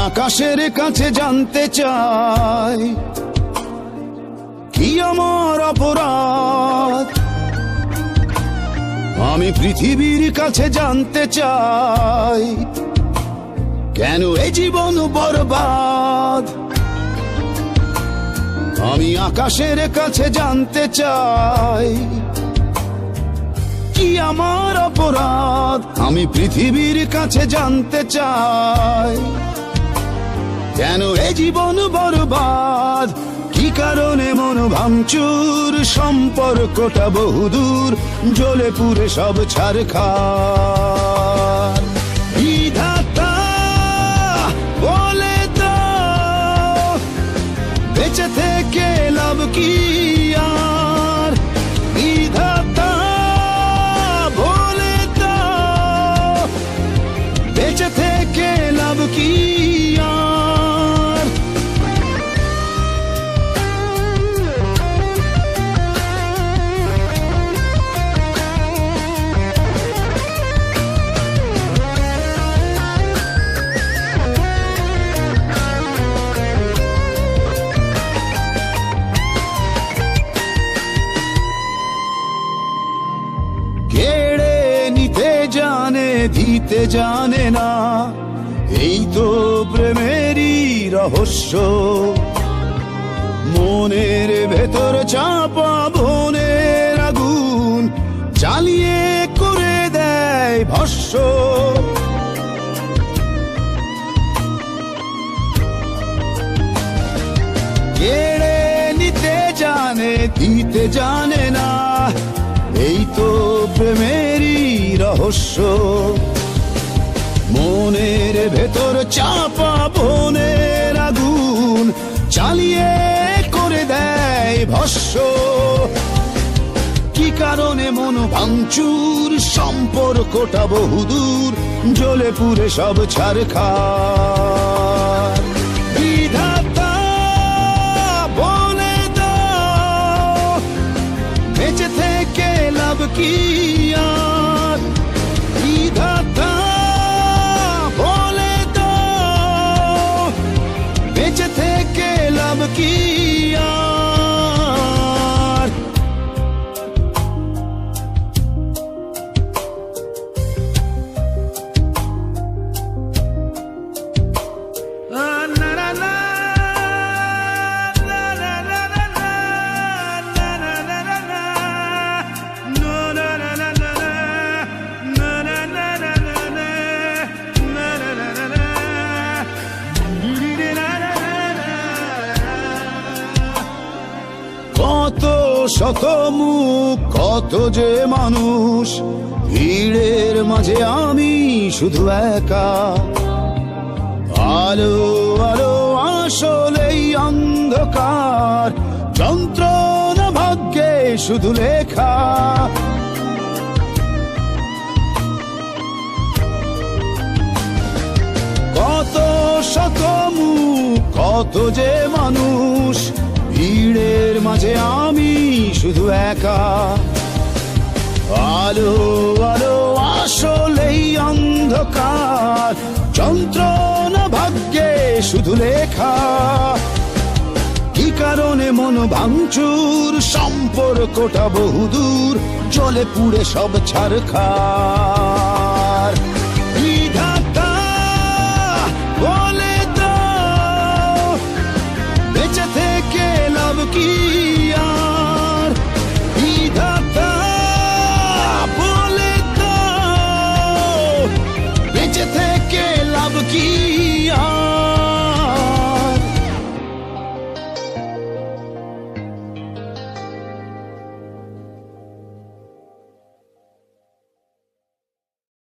আকাশের কাছে জানতে চাই কি আমার অপরাধ। আমি পৃথিবীর কাছে জানতে চাই কেন এই জীবন বরবাদ। আমি আকাশের কাছে জানতে চাই কি আমার অপরাধ। আমি পৃথিবীর কাছে জানতে চাই কেন এই জীবন বরবাদ। কি কারণে মন ভাঙচুর, সম্পর্কটা বহুদূর, জ্বলে পুড়ে সব ছারখার। বিধাতা বলে দাও বেঁচে থেকে লাভ কি আর। বিধাতা বলে দাও বেঁচে থেকে লাভ কি আর। কেড়ে নিতে জানে দিতে জানে না, এই তো প্রেমেরই রহস্য। মনের ভেতর চাপা বনের আগুন জ্বালিয়ে করে দেয় ভস্য। কেড়ে নিতে জানে দিতে জানে না, এই তো প্রেমেরই রহস্য। মনের ভেতর চাপা বনের আগুন জ্বালিয়ে করে দেয় ভস্য। কি কারণে মন ভাঙচুর, সম্পর্কটা বহুদূর, জ্বলে পুড়ে সব ছারখার। বিধাতা বলে দাও বেঁচে থেকে লাভ কি আর। বিধাতা বলে দাও বেঁচে থেকে লাভ কি আর। কত শত মুখ, কত যে মানুষ, ভিড়ের মাঝে আমি শুধু একা। আলো আলো আসলেই অন্ধকার, যন্ত্রণা ভাগ্যে শুধু লেখা। কত শত মুখ, কত যে মানুষ, ভিড়ের মাঝে আমি শুধু একা। আলো আলো আসলেই অন্ধকার, যন্ত্রণা ভাগ্যে শুধু লেখা। কি কারণে মন ভাঙচুর, সম্পর্কটা বহুদূর, জ্বলে পুড়ে সব ছারখার।